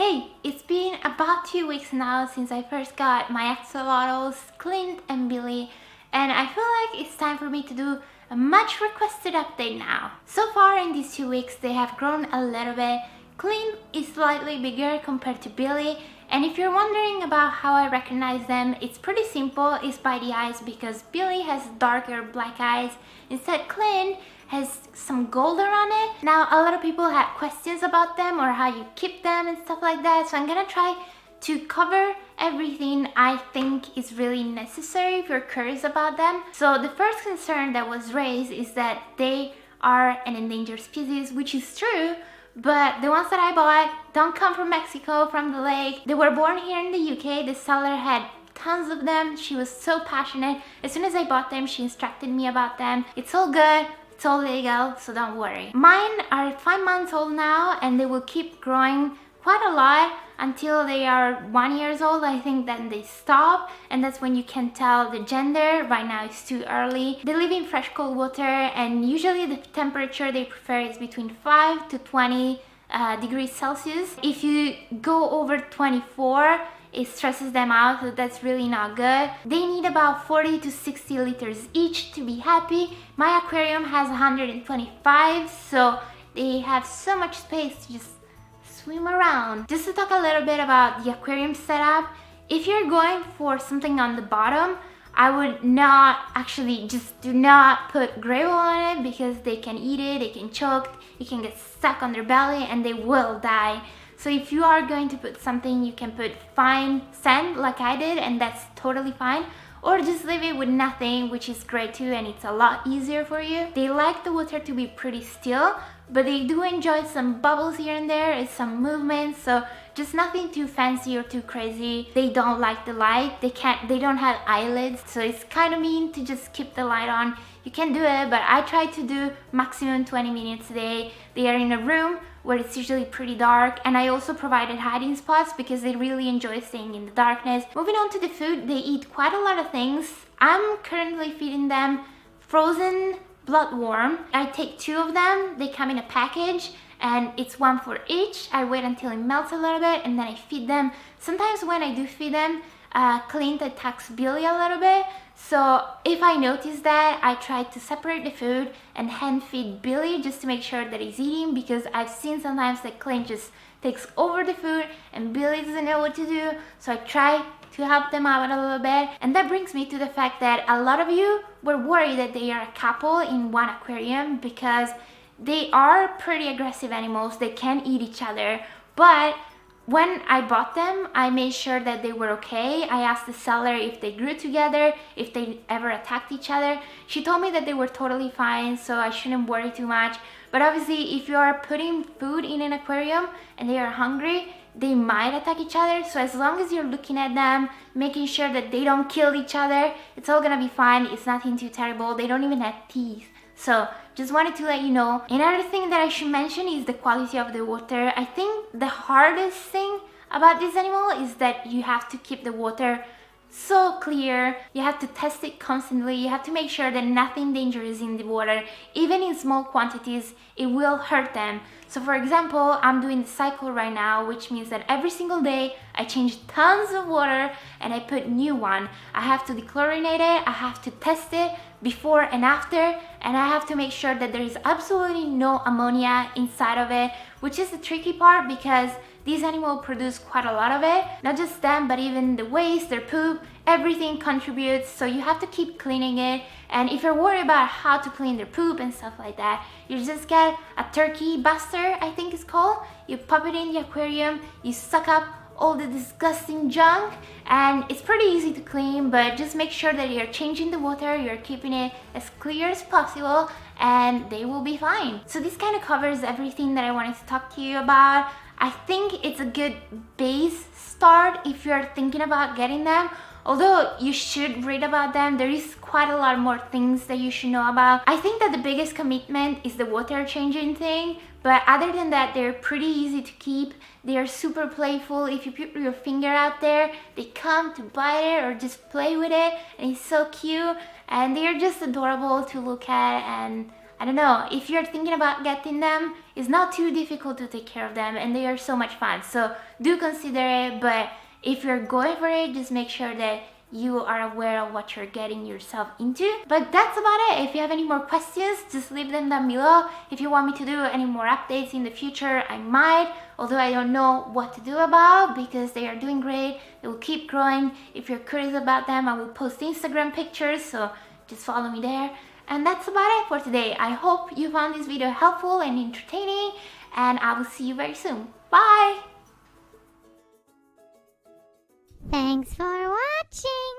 Hey, it's been about 2 weeks now since I first got my axolotls, Clint and Billy, and I feel like it's time for me to do a much requested update now. So far in these 2 weeks they have grown a little bit. Clint is slightly bigger compared to Billy, and if you're wondering about how I recognize them, it's pretty simple. It's by the eyes because Billy has darker black eyes, instead Clint has some gold around it. Now a lot of people had questions about them or how you keep them and stuff like that, so I'm gonna try to cover everything I think is really necessary if you're curious about them. So the first concern that was raised is that they are an endangered species, which is true, but the ones that I bought don't come from Mexico, from the lake. They were born here in the UK. The seller had tons of them. She was so passionate. As soon as I bought them, she instructed me about them. It's all good. It's all legal, so don't worry. Mine are 5 months old now, and they will keep growing quite a lot until they are 1 year old. I think then they stop, and that's when you can tell the gender. Right now it's too early. They live in fresh cold water, and usually the temperature they prefer is between 5 to 20 degrees Celsius. If you go over 24, it stresses them out, so that's really not good. They need about 40 to 60 liters each to be happy. My aquarium has 125, so they have so much space to just swim around. Just to talk a little bit about the aquarium setup, if you're going for something on the bottom, I would not actually, just do not put gravel on it because they can eat it, they can choke, it can get stuck on their belly and they will die. So if you are going to put something, you can put fine sand like I did, and that's totally fine. Or just leave it with nothing, which is great too, and it's a lot easier for you. They like the water to be pretty still, but they do enjoy some bubbles here and there and some movement, so just nothing too fancy or too crazy. They don't like the light. They don't have eyelids, so it's kind of mean to just keep the light on. You can do it, but I try to do maximum 20 minutes a day. They are in a room where it's usually pretty dark, and I also provided hiding spots because they really enjoy staying in the darkness. Moving on to the food, they eat quite a lot of things. I'm currently feeding them frozen bloodworm. I take 2 of them. They come in a package and it's 1 for each. I wait until it melts a little bit and then I feed them. Sometimes when I do feed them, Clint attacks Billy a little bit, so if I notice that, I try to separate the food and hand feed Billy just to make sure that he's eating, because I've seen sometimes that Clint just takes over the food and Billy doesn't know what to do, so I try to help them out a little bit. And that brings me to the fact that a lot of you were worried that they are a couple in one aquarium, because they are pretty aggressive animals. They can eat each other, but when I bought them, I made sure that they were okay. I asked the seller if they grew together, if they ever attacked each other. She told me that they were totally fine, so I shouldn't worry too much. But obviously, if you are putting food in an aquarium and they are hungry, they might attack each other. So as long as you're looking at them, making sure that they don't kill each other, it's all gonna be fine. It's nothing too terrible. They don't even have teeth. So just wanted to let you know. Another thing that I should mention is the quality of the water. I think the hardest thing about this animal is that you have to keep the water so clear. You have to test it constantly. You have to make sure that nothing dangerous is in the water. Even in small quantities, it will hurt them. So for example, I'm doing the cycle right now, which means that every single day I change tons of water and I put new one. I have to dechlorinate it, I have to test it before and after, and I have to make sure that there is absolutely no ammonia inside of it, which is the tricky part because these animals produce quite a lot of it. Not just them, but even the waste, their poop, everything contributes, so you have to keep cleaning it. And if you're worried about how to clean their poop and stuff like that, you just get a turkey buster, I think it's called. You pop it in the aquarium, you suck up all the disgusting junk, and it's pretty easy to clean, but just make sure that you're changing the water, you're keeping it as clear as possible, and they will be fine. So this kind of covers everything that I wanted to talk to you about. I think it's a good base start if you're thinking about getting them. Although you should read about them, there is quite a lot more things that you should know about. I think that the biggest commitment is the water changing thing, but other than that, they're pretty easy to keep. They are super playful. If you put your finger out there, they come to bite it or just play with it, and it's so cute, and they are just adorable to look at. And I don't know, if you're thinking about getting them, It's not too difficult to take care of them, and they are so much fun. So do consider it, but if you're going for it, just make sure that you are aware of what you're getting yourself into. But that's about it. If you have any more questions, just leave them down below. If you want me to do any more updates in the future, I might, although I don't know what to do about, because they are doing great. They will keep growing. If you're curious about them, I will post Instagram pictures, so just follow me there. And that's about it for today. I hope you found this video helpful and entertaining, and I will see you very soon. Bye! Thanks for watching.